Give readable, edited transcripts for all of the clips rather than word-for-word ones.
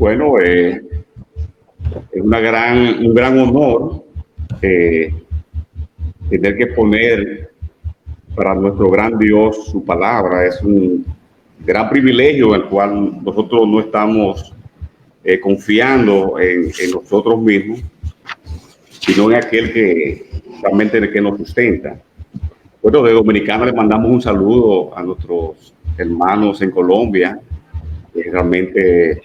Bueno, es un gran honor tener que poner para nuestro gran Dios su palabra. Es un gran privilegio en el cual nosotros no estamos confiando en nosotros mismos, sino en aquel que realmente el que nos sustenta. Bueno, de Dominicana le mandamos un saludo a nuestros hermanos en Colombia. Realmente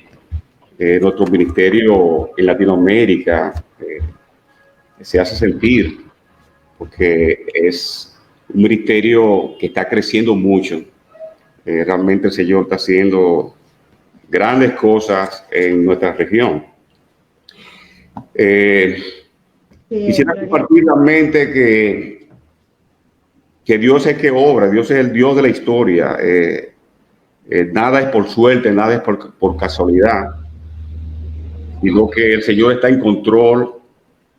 nuestro ministerio en Latinoamérica se hace sentir porque es un ministerio que está creciendo mucho. Realmente el Señor está haciendo grandes cosas en nuestra región. Quisiera compartir realmente que Dios es que obra, Dios es el Dios de la historia. Nada es por suerte, nada es por casualidad, sino que el Señor está en control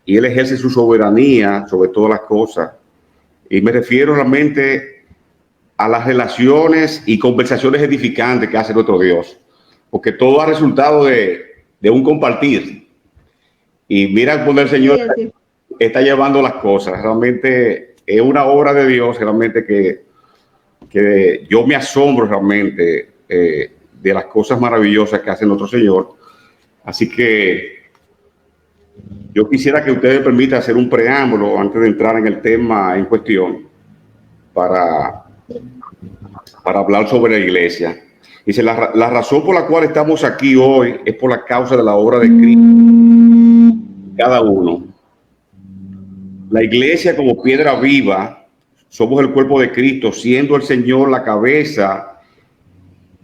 y Él ejerce su soberanía sobre todas las cosas. Y me refiero realmente a las relaciones y conversaciones edificantes que hace nuestro Dios, porque todo ha resultado de un compartir. Y mira cómo el Señor está llevando las cosas. Realmente es una obra de Dios, realmente que yo me asombro realmente de las cosas maravillosas que hace nuestro Señor. Así que yo quisiera que ustedes me permitan hacer un preámbulo antes de entrar en el tema en cuestión para hablar sobre la iglesia. Dice, la razón por la cual estamos aquí hoy es por la causa de la obra de Cristo. Cada uno. La iglesia como piedra viva, somos el cuerpo de Cristo, siendo el Señor la cabeza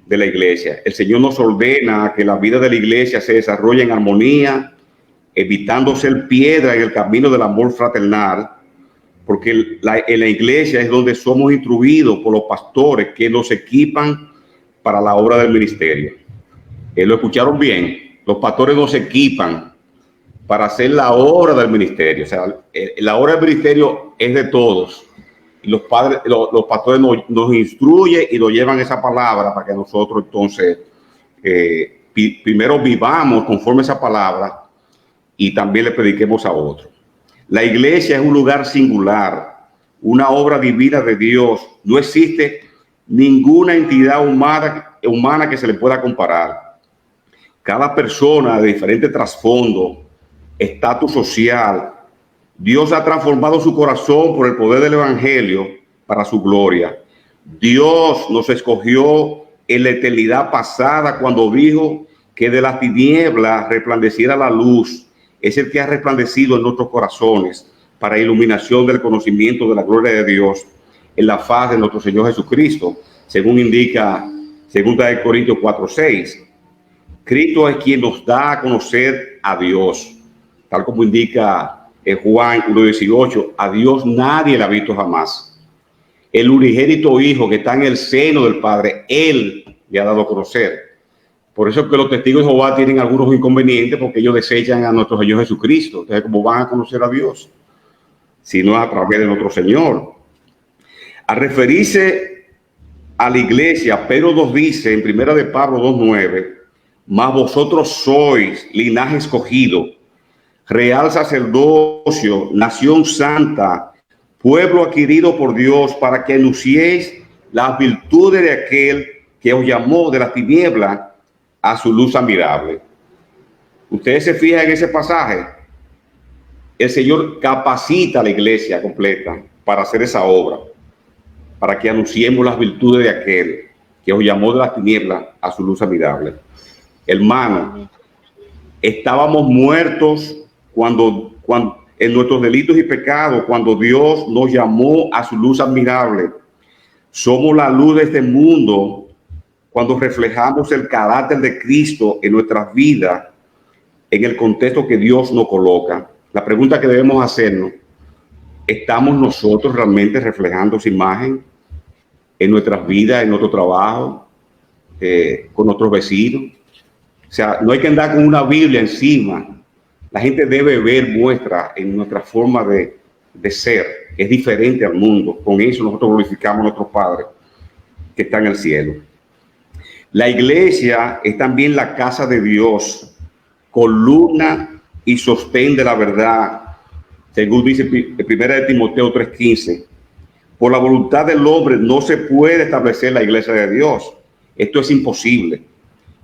de la iglesia. El Señor nos ordena que la vida de la iglesia se desarrolle en armonía, evitando ser piedra en el camino del amor fraternal, porque en la iglesia es donde somos instruidos por los pastores que nos equipan para la obra del ministerio. Lo escucharon bien, los pastores nos equipan para hacer la obra del ministerio. O sea, la obra del ministerio es de todos. Y los pastores nos instruyen y nos llevan esa palabra para que nosotros entonces primero vivamos conforme a esa palabra y también le prediquemos a otros. La iglesia es un lugar singular, una obra divina de Dios. No existe ninguna entidad humana que se le pueda comparar. Cada persona de diferente trasfondo, estatus social, Dios ha transformado su corazón por el poder del evangelio para su gloria. Dios nos escogió en la eternidad pasada cuando dijo que de las tinieblas resplandeciera la luz. Es el que ha resplandecido en nuestros corazones para iluminación del conocimiento de la gloria de Dios en la faz de nuestro Señor Jesucristo, según indica 2 Corintios 4:6. Cristo es quien nos da a conocer a Dios, tal como indica Juan 1:18. A Dios nadie le ha visto jamás. El unigénito Hijo que está en el seno del Padre, Él le ha dado a conocer. Por eso es que los testigos de Jehová tienen algunos inconvenientes, porque ellos desechan a nuestro Señor Jesucristo. Entonces, ¿cómo van a conocer a Dios? Si no es a través de nuestro Señor. Al referirse a la iglesia, Pedro nos dice en 1 de Pablo 2:9, mas vosotros sois linaje escogido, real sacerdocio, nación santa, pueblo adquirido por Dios, para que anunciéis las virtudes de aquel que os llamó de la tiniebla a su luz admirable. Ustedes se fijan en ese pasaje. El Señor capacita a la iglesia completa para hacer esa obra, para que anunciemos las virtudes de aquel que os llamó de las tinieblas a su luz admirable. Hermano, estábamos muertos cuando en nuestros delitos y pecados, cuando Dios nos llamó a su luz admirable. Somos la luz de este mundo cuando reflejamos el carácter de Cristo en nuestras vidas, en el contexto que Dios nos coloca. La pregunta que debemos hacernos: ¿estamos nosotros realmente reflejando esa imagen en nuestras vidas, en nuestro trabajo, con nuestros vecinos? O sea, no hay que andar con una Biblia encima. La gente debe ver en nuestra forma de ser, que es diferente al mundo. Con eso nosotros glorificamos a nuestro Padre que está en el cielo. La iglesia es también la casa de Dios, columna y sostén de la verdad, según dice 1 Timoteo 3:15. Por la voluntad del hombre no se puede establecer la iglesia de Dios. Esto es imposible.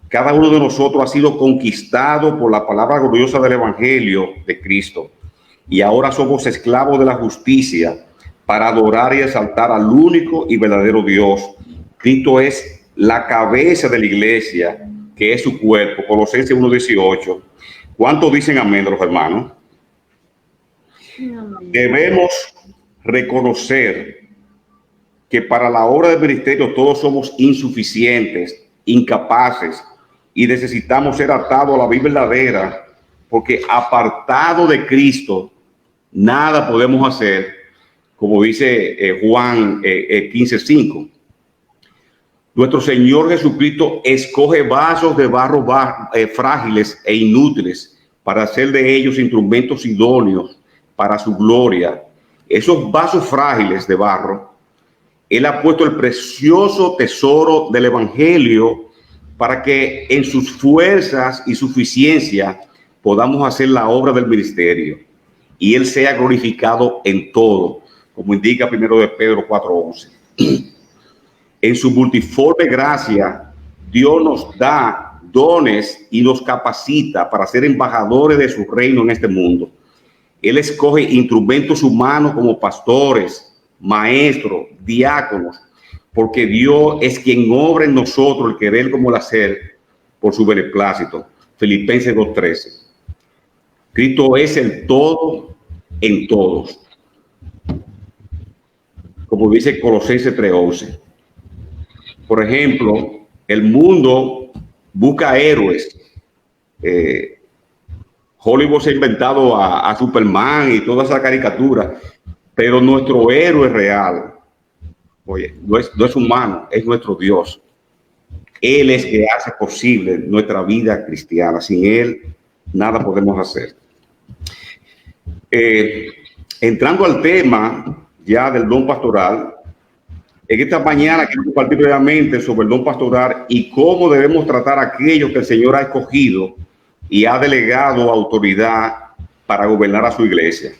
Cada uno de nosotros ha sido conquistado por la palabra gloriosa del Evangelio de Cristo. Y ahora somos esclavos de la justicia para adorar y exaltar al único y verdadero Dios. Cristo es la cabeza de la iglesia, que es su cuerpo. Colosenses 1:18. ¿Cuántos dicen amén, los hermanos? Debemos reconocer que para la obra del ministerio todos somos insuficientes, incapaces, y necesitamos ser atados a la vida verdadera, porque apartado de Cristo nada podemos hacer, como dice Juan 15:5. Nuestro Señor Jesucristo escoge vasos de barro frágiles e inútiles para hacer de ellos instrumentos idóneos para su gloria. Esos vasos frágiles de barro, Él ha puesto el precioso tesoro del Evangelio para que en sus fuerzas y suficiencia podamos hacer la obra del ministerio y Él sea glorificado en todo, como indica 1 de Pedro 4:11. En su multiforme gracia, Dios nos da dones y nos capacita para ser embajadores de su reino en este mundo. Él escoge instrumentos humanos como pastores, maestros, diáconos, porque Dios es quien obra en nosotros el querer como el hacer por su beneplácito. Filipenses 2:13. Cristo es el todo en todos, como dice Colosenses 3:11. Por ejemplo, el mundo busca héroes. Hollywood se ha inventado a Superman y toda esa caricatura, pero nuestro héroe real, oye, no es humano, es nuestro Dios. Él es que hace posible nuestra vida cristiana. Sin Él, nada podemos hacer. Entrando al tema ya del don pastoral, en esta mañana quiero compartir brevemente sobre el don pastoral y cómo debemos tratar a aquellos que el Señor ha escogido y ha delegado autoridad para gobernar a su iglesia.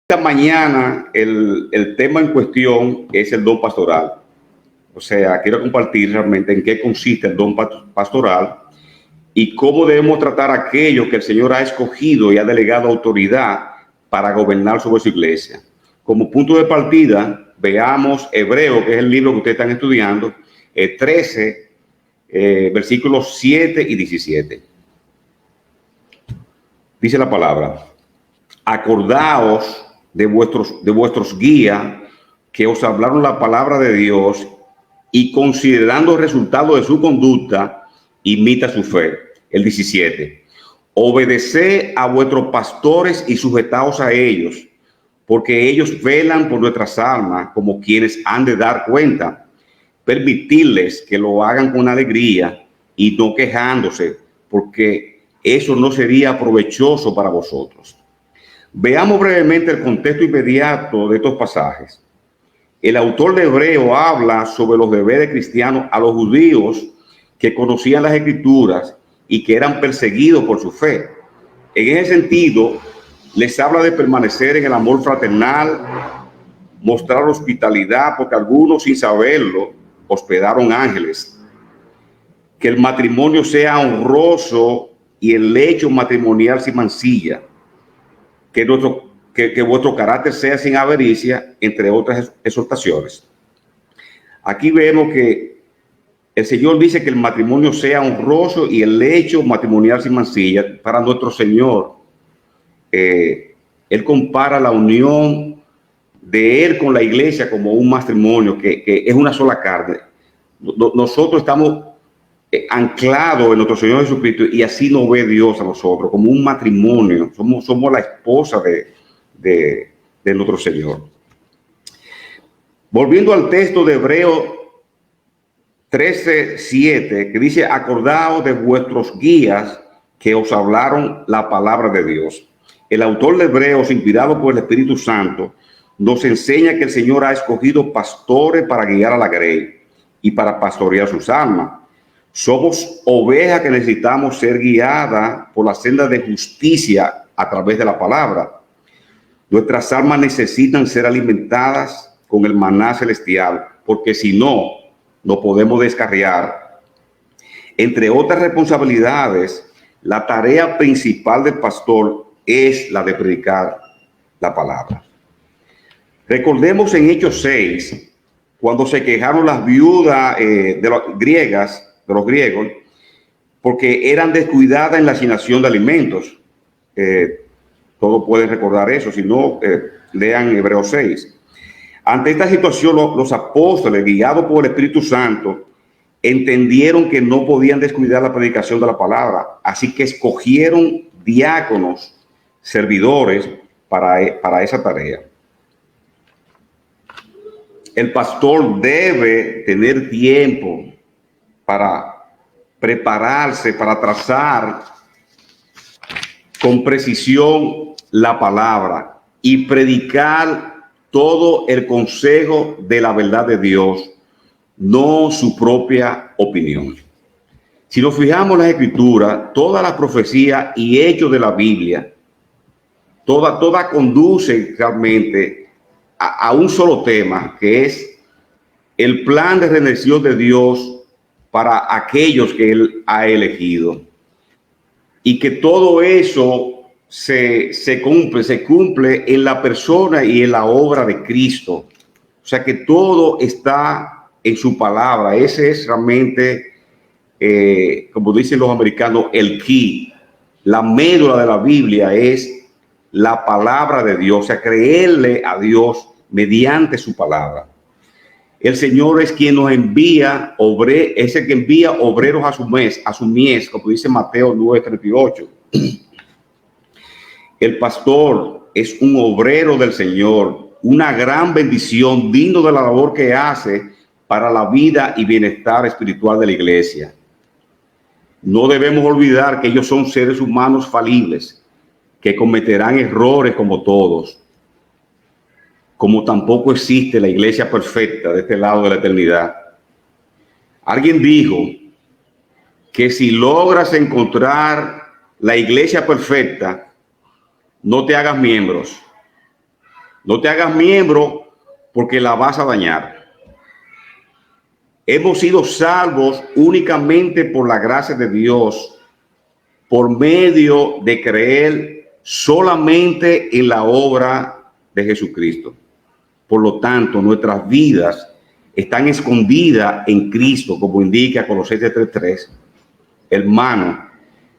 Esta mañana el tema en cuestión es el don pastoral. O sea, quiero compartir realmente en qué consiste el don pastoral y cómo debemos tratar a aquellos que el Señor ha escogido y ha delegado autoridad para gobernar sobre su iglesia. Como punto de partida, veamos Hebreo, que es el libro que ustedes están estudiando, 13, versículos 7 y 17. Dice la palabra: acordaos de vuestros guías que os hablaron la palabra de Dios, y considerando el resultado de su conducta, imita su fe. El 17. Obedeced a vuestros pastores y sujetaos a ellos, porque ellos velan por nuestras almas como quienes han de dar cuenta. Permitirles que lo hagan con alegría y no quejándose, porque eso no sería provechoso para vosotros. Veamos brevemente el contexto inmediato de estos pasajes. El autor de Hebreo habla sobre los deberes cristianos a los judíos que conocían las escrituras y que eran perseguidos por su fe. En ese sentido, les habla de permanecer en el amor fraternal, mostrar hospitalidad, porque algunos, sin saberlo, hospedaron ángeles. Que el matrimonio sea honroso y el lecho matrimonial sin mancilla. Que vuestro carácter sea sin avaricia, entre otras exhortaciones. Aquí vemos que el Señor dice que el matrimonio sea honroso y el lecho matrimonial sin mancilla. Para nuestro Señor, Él compara la unión de Él con la iglesia como un matrimonio que es una sola carne. Nosotros estamos anclados en nuestro Señor Jesucristo, y así nos ve Dios a nosotros, como un matrimonio. Somos la esposa de nuestro Señor. Volviendo al texto de Hebreo 13:7, que dice: acordaos de vuestros guías que os hablaron la palabra de Dios. El autor de Hebreos, inspirado por el Espíritu Santo, nos enseña que el Señor ha escogido pastores para guiar a la grey y para pastorear sus almas. Somos ovejas que necesitamos ser guiadas por la senda de justicia a través de la palabra. Nuestras almas necesitan ser alimentadas con el maná celestial, porque si no, no podemos descarriar. Entre otras responsabilidades, la tarea principal del pastor es la de predicar la palabra. Recordemos en Hechos 6, cuando se quejaron las viudas de los griegos, porque eran descuidadas en la asignación de alimentos. Todos pueden recordar eso, si no, lean Hebreos 6. Ante esta situación, los apóstoles, guiados por el Espíritu Santo, entendieron que no podían descuidar la predicación de la palabra, así que escogieron diáconos, servidores, para esa tarea. El pastor debe tener tiempo para prepararse, para trazar con precisión la palabra y predicar todo el consejo de la verdad de Dios, no su propia opinión. Si nos fijamos en las Escrituras, toda la profecía y hechos de la Biblia, toda conduce realmente a un solo tema, que es el plan de redención de Dios para aquellos que Él ha elegido. Y que todo eso se cumple en la persona y en la obra de Cristo. O sea que todo está en su palabra. Ese es realmente, como dicen los americanos, el key. La médula de la Biblia es la palabra de Dios, o sea, creerle a Dios mediante su palabra. El Señor es quien nos envía, es el que envía obreros a su mies, como dice Mateo 9:38. El pastor es un obrero del Señor, una gran bendición, digno de la labor que hace para la vida y bienestar espiritual de la iglesia. No debemos olvidar que ellos son seres humanos falibles, que cometerán errores como todos, como tampoco existe la iglesia perfecta de este lado de la eternidad. Alguien dijo que si logras encontrar la iglesia perfecta, no te hagas miembros. No te hagas miembro porque la vas a dañar. Hemos sido salvos únicamente por la gracia de Dios, por medio de creer solamente en la obra de Jesucristo. Por lo tanto, nuestras vidas están escondidas en Cristo, como indica Colosenses 3:3. Hermano,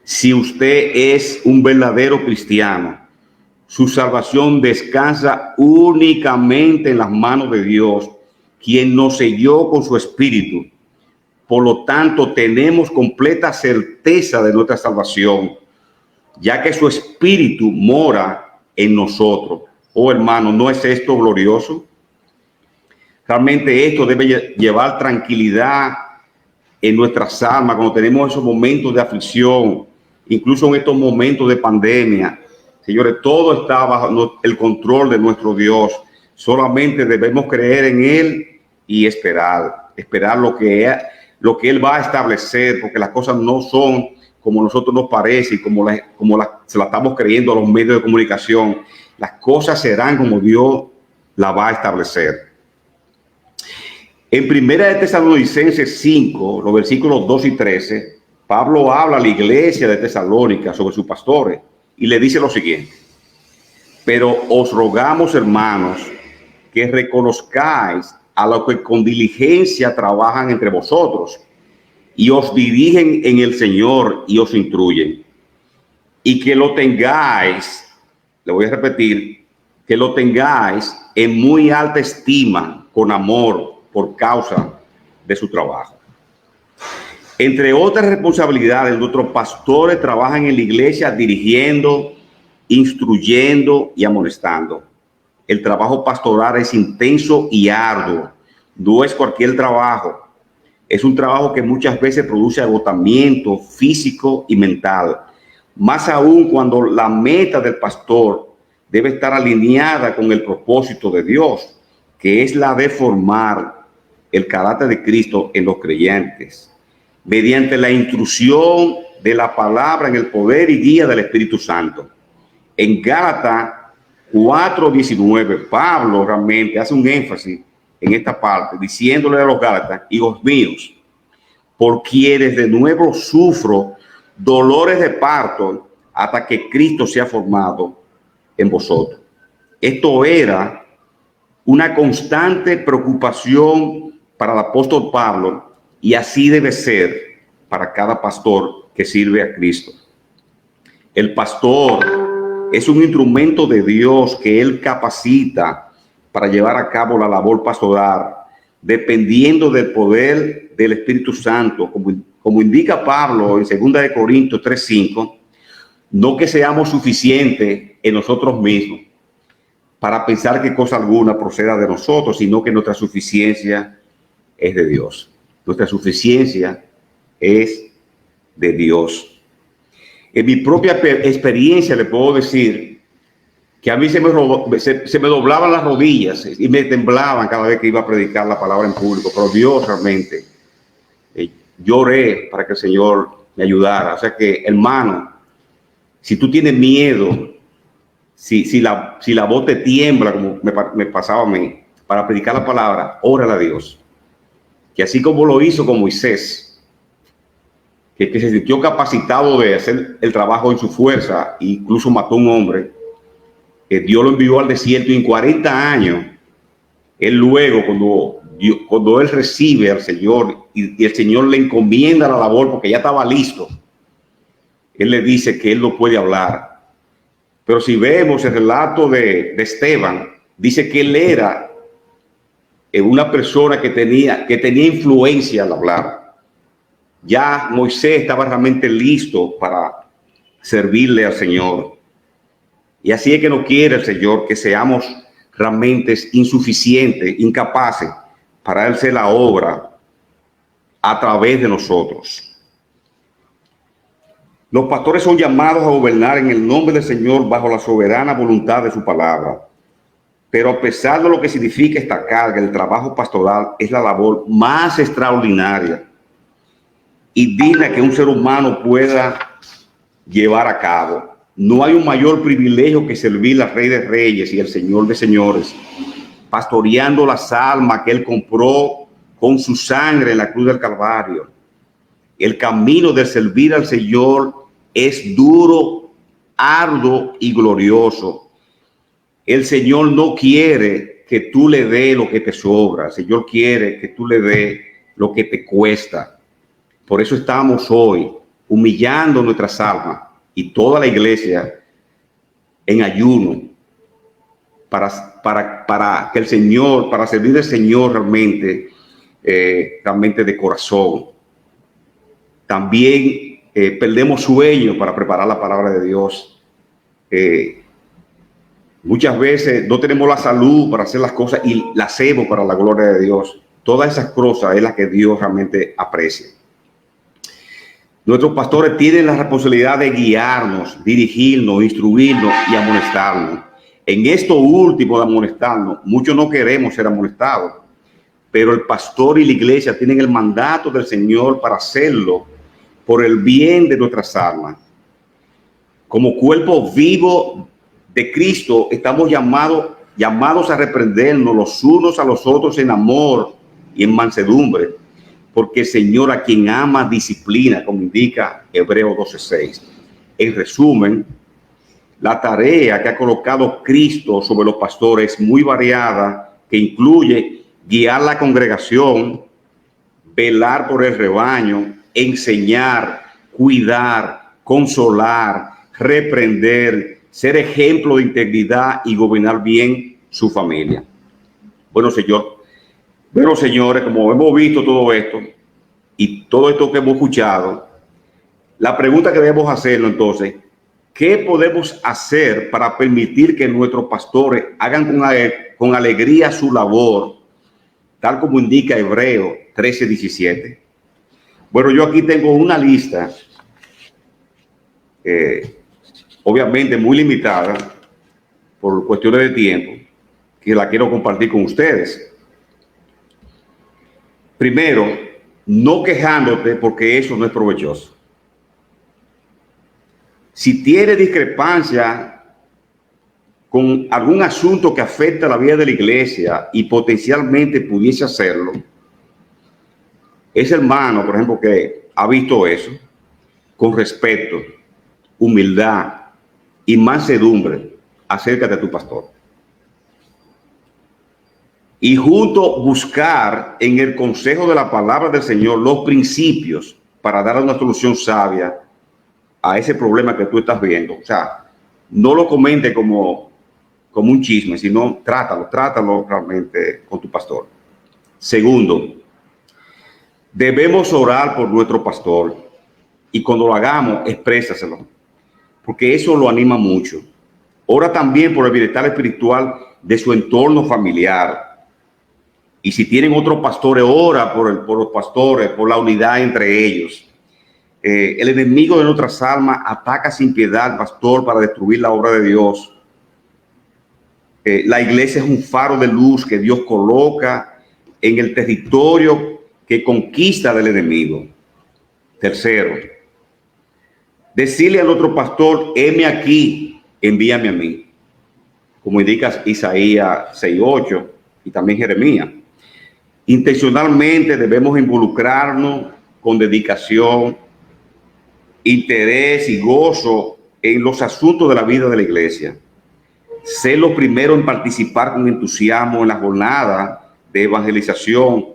si usted es un verdadero cristiano, su salvación descansa únicamente en las manos de Dios, quien nos selló con su espíritu. Por lo tanto, tenemos completa certeza de nuestra salvación, ya que su espíritu mora en nosotros. Oh, hermano, ¿no es esto glorioso? Realmente esto debe llevar tranquilidad en nuestras almas cuando tenemos esos momentos de aflicción, incluso en estos momentos de pandemia. Señores, todo está bajo el control de nuestro Dios. Solamente debemos creer en Él y esperar lo que Él va a establecer, porque las cosas no son como a nosotros nos parece y como se la estamos creyendo a los medios de comunicación. Las cosas serán como Dios las va a establecer. En Primera de Tesalonicenses 5, los versículos 2 y 13, Pablo habla a la iglesia de Tesalónica sobre sus pastores y le dice lo siguiente: pero os rogamos, hermanos, que reconozcáis a los que con diligencia trabajan entre vosotros y os dirigen en el Señor y os instruyen, y que lo tengáis, le voy a repetir, que lo tengáis en muy alta estima, con amor, por causa de su trabajo. Entre otras responsabilidades, nuestros pastores trabajan en la iglesia dirigiendo, instruyendo y amonestando. El trabajo pastoral es intenso y arduo. No es cualquier trabajo. Es un trabajo que muchas veces produce agotamiento físico y mental. más aún cuando la meta del pastor debe estar alineada con el propósito de Dios, que es la de formar el carácter de Cristo en los creyentes, mediante la intrusión de la palabra en el poder y guía del Espíritu Santo. En Gálatas 4:19, Pablo realmente hace un énfasis en esta parte, diciéndole a los Gálatas: hijos míos, por quienes de nuevo sufro dolores de parto hasta que Cristo sea formado en vosotros. Esto era una constante preocupación para el apóstol Pablo, y así debe ser para cada pastor que sirve a Cristo. El pastor es un instrumento de Dios que Él capacita para llevar a cabo la labor pastoral, dependiendo del poder del Espíritu Santo, como indica Pablo en 2 Corintios 3:5, no que seamos suficientes en nosotros mismos para pensar que cosa alguna proceda de nosotros, sino que nuestra suficiencia es de Dios. Nuestra suficiencia es de Dios. En mi propia experiencia le puedo decir que a mí se me doblaban las rodillas y me temblaban cada vez que iba a predicar la palabra en público, pero Dios realmente, lloré para que el Señor me ayudara. O sea que, hermano, si tú tienes miedo, si la voz te tiembla, como me pasaba a mí, para predicar la palabra, órale a Dios. Que así como lo hizo con Moisés, que se sintió capacitado de hacer el trabajo en su fuerza, e incluso mató a un hombre, que Dios lo envió al desierto, y en 40 años, él luego, cuando él recibe al Señor y el Señor le encomienda la labor porque ya estaba listo, él le dice que él no puede hablar. Pero si vemos el relato de Esteban, dice que él era una persona que tenía influencia al hablar. Ya Moisés estaba realmente listo para servirle al Señor. Y así es que no quiere el Señor que seamos realmente insuficientes, incapaces para hacer la obra a través de nosotros. Los pastores son llamados a gobernar en el nombre del Señor bajo la soberana voluntad de su palabra. Pero a pesar de lo que significa esta carga, el trabajo pastoral es la labor más extraordinaria y digna que un ser humano pueda llevar a cabo. No hay un mayor privilegio que servir al Rey de Reyes y al Señor de Señores, pastoreando las almas que Él compró con su sangre en la cruz del Calvario. El camino de servir al Señor es duro, arduo y glorioso. El Señor no quiere que tú le des lo que te sobra. El Señor quiere que tú le des lo que te cuesta. Por eso estamos hoy humillando nuestras almas y toda la iglesia en ayuno para que el Señor, para servir al Señor realmente de corazón. También perdemos sueño para preparar la palabra de Dios. Muchas veces no tenemos la salud para hacer las cosas y las hacemos para la gloria de Dios. Todas esas cosas es las que Dios realmente aprecia. Nuestros pastores tienen la responsabilidad de guiarnos, dirigirnos, instruirnos y amonestarnos. En esto último de amonestarnos, muchos no queremos ser amonestados, pero el pastor y la iglesia tienen el mandato del Señor para hacerlo por el bien de nuestras almas. Como cuerpo vivo de Cristo, estamos llamados a reprendernos los unos a los otros en amor y en mansedumbre, porque el Señor a quien ama disciplina, como indica Hebreos 12:6. En resumen, la tarea que ha colocado Cristo sobre los pastores es muy variada, que incluye guiar la congregación, velar por el rebaño, enseñar, cuidar, consolar, reprender, ser ejemplo de integridad y gobernar bien su familia. Bueno, señores, como hemos visto todo esto y todo esto que hemos escuchado, la pregunta que debemos hacerlo entonces, ¿qué podemos hacer para permitir que nuestros pastores hagan con alegría su labor, tal como indica Hebreos 13:17? Bueno, yo aquí tengo una lista obviamente muy limitada por cuestiones de tiempo, que la quiero compartir con ustedes. Primero, no quejándote, porque eso no es provechoso. Si tienes discrepancia con algún asunto que afecta la vida de la iglesia y potencialmente pudiese hacerlo, ese hermano, por ejemplo, que ha visto eso, con respeto, humildad y mansedumbre, acércate a tu pastor. Y junto buscar en el consejo de la palabra del Señor los principios para dar una solución sabia a ese problema que tú estás viendo. O sea, no lo comente como un chisme, sino trátalo realmente con tu pastor. Segundo, debemos orar por nuestro pastor, y cuando lo hagamos, exprésaselo, porque eso lo anima mucho. Ora también por el bienestar espiritual de su entorno familiar. Y si tienen otros pastores, ora por los pastores, por la unidad entre ellos. El enemigo de nuestras almas ataca sin piedad al pastor para destruir la obra de Dios. La iglesia es un faro de luz que Dios coloca en el territorio que conquista del enemigo. Tercero, decirle al otro pastor: heme aquí, envíame a mí, como indica Isaías 6:8 y también Jeremías. Intencionalmente debemos involucrarnos con dedicación, interés y gozo en los asuntos de la vida de la iglesia. Ser los primeros en participar con entusiasmo en la jornada de evangelización,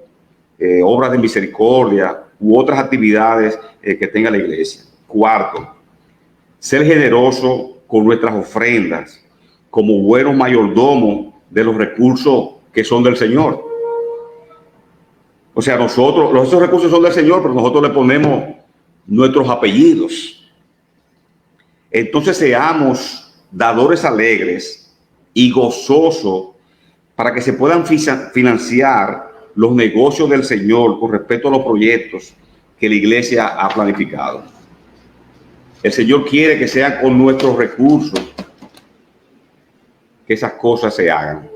obras de misericordia u otras actividades que tenga la iglesia. Cuarto, ser generoso con nuestras ofrendas como buenos mayordomos de los recursos que son del Señor. O sea, esos recursos son del Señor, pero nosotros le ponemos nuestros apellidos. Entonces seamos dadores alegres y gozosos para que se puedan financiar los negocios del Señor con respecto a los proyectos que la iglesia ha planificado. El Señor quiere que sea con nuestros recursos que esas cosas se hagan.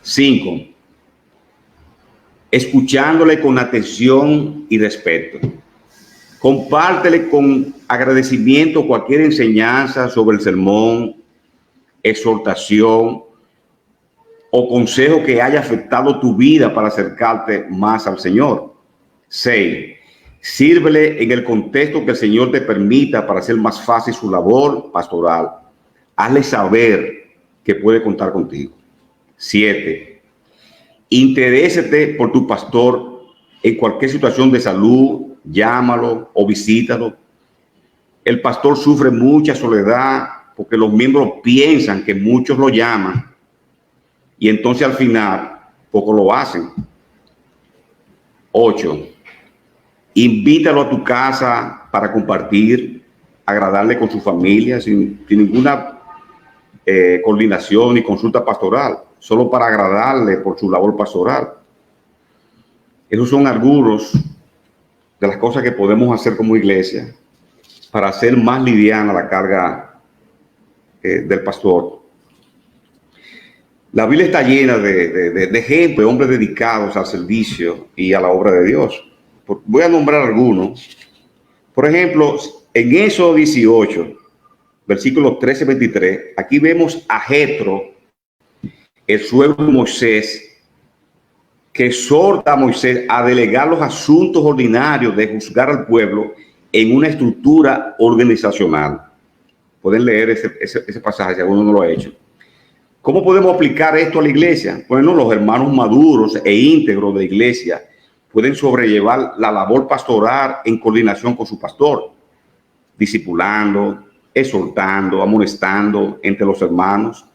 5. Escuchándole con atención y respeto. Compártele con agradecimiento cualquier enseñanza sobre el sermón, exhortación o consejo que haya afectado tu vida para acercarte más al Señor. 6. Sírvele en el contexto que el Señor te permita para hacer más fácil su labor pastoral. Hazle saber que puede contar contigo. 7. Interésate por tu pastor en cualquier situación de salud, llámalo o visítalo. El pastor sufre mucha soledad porque los miembros piensan que muchos lo llaman y entonces al final poco lo hacen. 8. Invítalo a tu casa para compartir, agradarle con su familia sin ninguna coordinación ni consulta pastoral, solo para agradarle por su labor pastoral. Esos son algunos de las cosas que podemos hacer como iglesia para hacer más liviana la carga del pastor. La Biblia está llena de ejemplos, hombres dedicados al servicio y a la obra de Dios. Voy a nombrar algunos. Por ejemplo, en Éxodo 18, versículos 13-23, aquí vemos a Jetro, el suegro de Moisés, que exhorta a Moisés a delegar los asuntos ordinarios de juzgar al pueblo en una estructura organizacional. Pueden leer ese pasaje si alguno no lo ha hecho. ¿Cómo podemos aplicar esto a la iglesia? Bueno, los hermanos maduros e íntegros de la iglesia pueden sobrellevar la labor pastoral en coordinación con su pastor, discipulando, exhortando, amonestando entre los hermanos.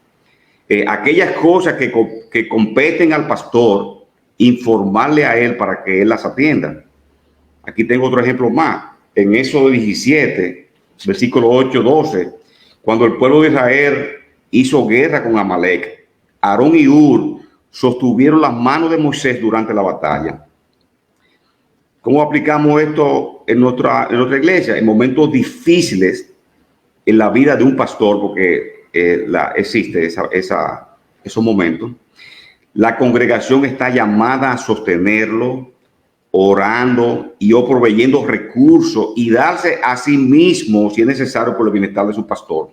Aquellas cosas que competen al pastor, informarle a él para que él las atienda. Aquí tengo otro ejemplo más. En Éxodo 17, versículo 8-12, cuando el pueblo de Israel hizo guerra con Amalek, Aarón y Hur sostuvieron las manos de Moisés durante la batalla. ¿Cómo aplicamos esto en nuestra iglesia? En momentos difíciles en la vida de un pastor, porque existe esos momentos, la congregación está llamada a sostenerlo, orando y o proveyendo recursos y darse a sí mismo, si es necesario, por el bienestar de su pastor.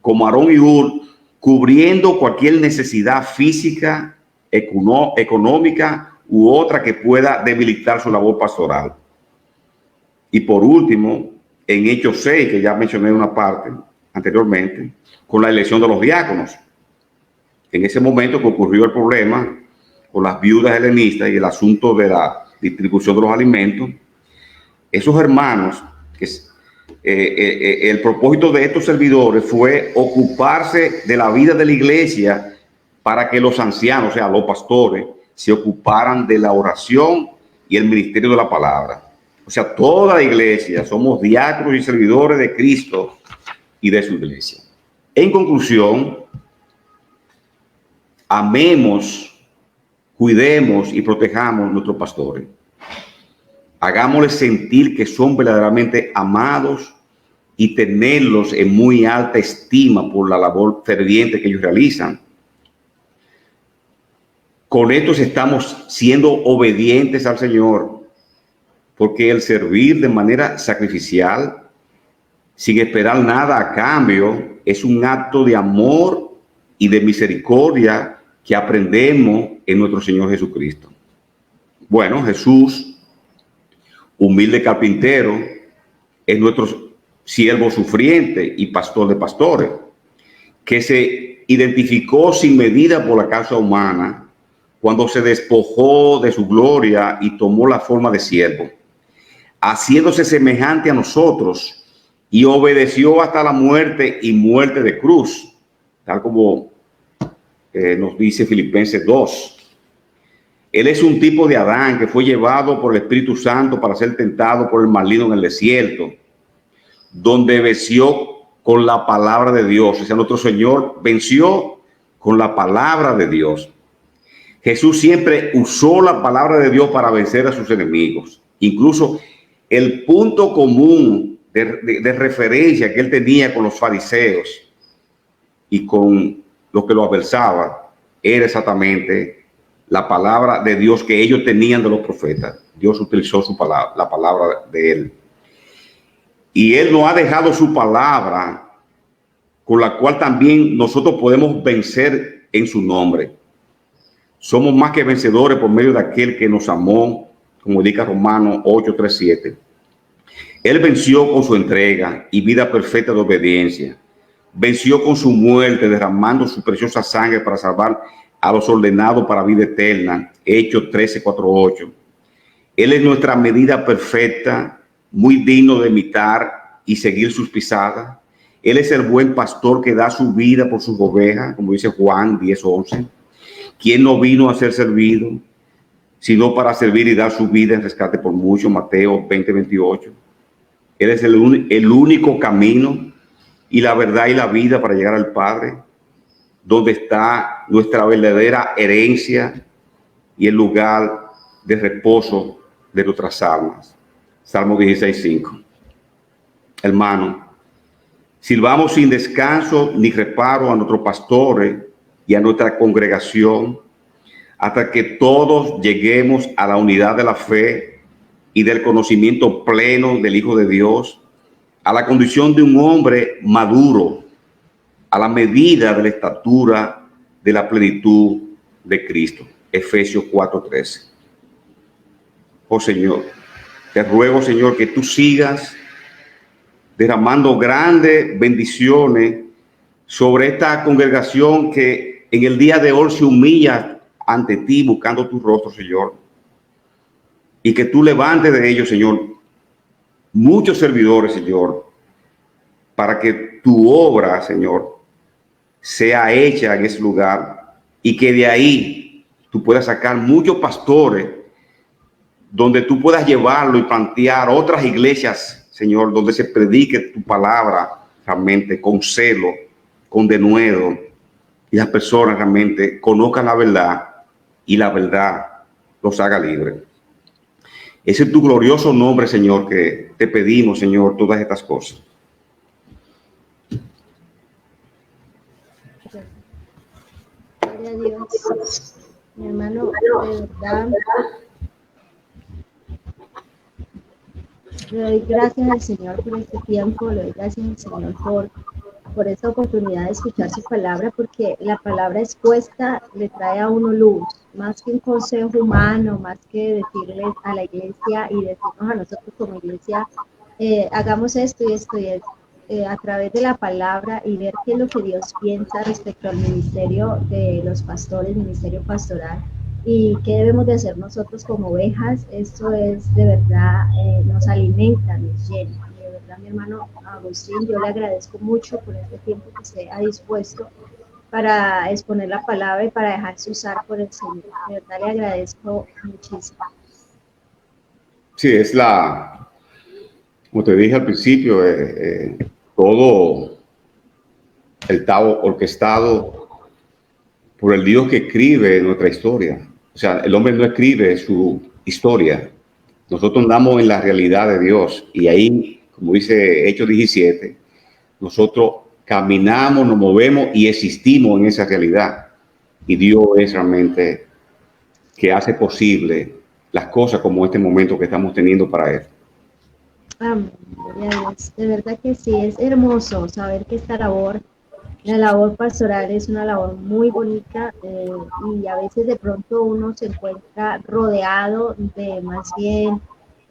Como Aarón y Hur, cubriendo cualquier necesidad física, económica u otra que pueda debilitar su labor pastoral. Y por último, en Hechos 6, que ya mencioné una parte anteriormente, con la elección de los diáconos. En ese momento que ocurrió el problema con las viudas helenistas y el asunto de la distribución de los alimentos, esos hermanos, el propósito de estos servidores fue ocuparse de la vida de la iglesia para que los ancianos, o sea, los pastores, se ocuparan de la oración y el ministerio de la palabra. O sea, toda la iglesia somos diáconos y servidores de Cristo y de su iglesia. En conclusión, amemos, cuidemos y protejamos a nuestros pastores. Hagámosles sentir que son verdaderamente amados y tenerlos en muy alta estima por la labor ferviente que ellos realizan. Con estos estamos siendo obedientes al Señor, porque el servir de manera sacrificial, sin esperar nada a cambio, es un acto de amor y de misericordia que aprendemos en nuestro Señor Jesucristo. Bueno, Jesús, humilde carpintero, es nuestro siervo sufriente y pastor de pastores, que se identificó sin medida por la causa humana cuando se despojó de su gloria y tomó la forma de siervo, haciéndose semejante a nosotros, y obedeció hasta la muerte y muerte de cruz, tal como nos dice Filipenses 2. Él es un tipo de Adán que fue llevado por el Espíritu Santo para ser tentado por el maligno en el desierto, donde venció con la palabra de Dios. O sea, nuestro Señor venció con la palabra de Dios. Jesús siempre usó la palabra de Dios para vencer a sus enemigos. Incluso el punto común de referencia que él tenía con los fariseos y con los que lo adversaban era exactamente la palabra de Dios que ellos tenían de los profetas. Dios utilizó su palabra, la palabra de él. Y él nos ha dejado su palabra, con la cual también nosotros podemos vencer en su nombre. Somos más que vencedores por medio de aquel que nos amó, como indica Romanos 8:3-7. Él venció con su entrega y vida perfecta de obediencia. Venció con su muerte, derramando su preciosa sangre para salvar a los ordenados para vida eterna. Hechos 13:4-8. Él es nuestra medida perfecta, muy digno de imitar y seguir sus pisadas. Él es el buen pastor que da su vida por sus ovejas, como dice Juan 10:11. ¿Quién no vino a ser servido, sino para servir y dar su vida en rescate por muchos? Mateo 20:28. Él es el único camino y la verdad y la vida para llegar al Padre, donde está nuestra verdadera herencia y el lugar de reposo de nuestras almas. Salmo 16:5. Hermano, sirvamos sin descanso ni reparo a nuestros pastores y a nuestra congregación, hasta que todos lleguemos a la unidad de la fe y del conocimiento pleno del Hijo de Dios, a la condición de un hombre maduro, a la medida de la estatura de la plenitud de Cristo. Efesios 4:13. Oh Señor, te ruego, Señor, que tú sigas derramando grandes bendiciones sobre esta congregación que en el día de hoy se humilla ante ti buscando tu rostro, Señor. Y que tú levantes de ellos, Señor, muchos servidores, Señor, para que tu obra, Señor, sea hecha en ese lugar y que de ahí tú puedas sacar muchos pastores donde tú puedas llevarlo y plantear otras iglesias, Señor, donde se predique tu palabra realmente con celo, con denuedo, y las personas realmente conozcan la verdad y la verdad los haga libres. Ese es tu glorioso nombre, Señor, que te pedimos, Señor, todas estas cosas. Dios. Mi hermano, de verdad, le doy gracias al Señor por este tiempo, le doy gracias al Señor por esta oportunidad de escuchar su palabra, porque la palabra expuesta le trae a uno luz, más que un consejo humano, más que decirles a la iglesia y decirnos a nosotros como iglesia, hagamos esto y esto y esto. A través de la palabra y ver qué es lo que Dios piensa respecto al ministerio de los pastores, ministerio pastoral, y qué debemos de hacer nosotros como ovejas. Esto es de verdad, nos alimenta, nos llena. Y de verdad, mi hermano Agustín, yo le agradezco mucho por este tiempo que se ha dispuesto para exponer la palabra y para dejarse usar por el Señor. De verdad le agradezco muchísimo. Sí, como te dije al principio, todo está orquestado por el Dios que escribe nuestra historia. O sea, el hombre no escribe su historia. Nosotros andamos en la realidad de Dios y ahí, como dice Hechos 17, nosotros caminamos, nos movemos y existimos en esa realidad. Y Dios es realmente que hace posible las cosas como este momento que estamos teniendo para Él. Amén, gloria a Dios. De verdad que sí, es hermoso saber que esta labor, la labor pastoral, es una labor muy bonita, y a veces de pronto uno se encuentra rodeado de más bien,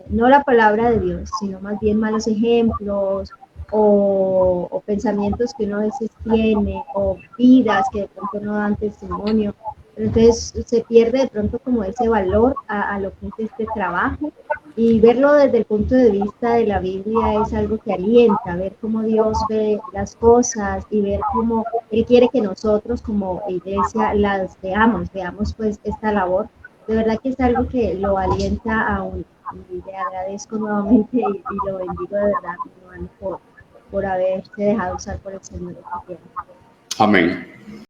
no la palabra de Dios, sino más bien malos ejemplos o pensamientos que uno a veces tiene o vidas que de pronto no dan testimonio. Pero entonces se pierde de pronto como ese valor a lo que es este trabajo, y verlo desde el punto de vista de la Biblia es algo que alienta, ver cómo Dios ve las cosas y ver cómo Él quiere que nosotros como iglesia las veamos pues esta labor. De verdad que es algo que lo alienta a uno. Y le agradezco nuevamente y lo bendigo de verdad, mi hermano, por haberse dejado usar por el Señor este tiempo. Amén.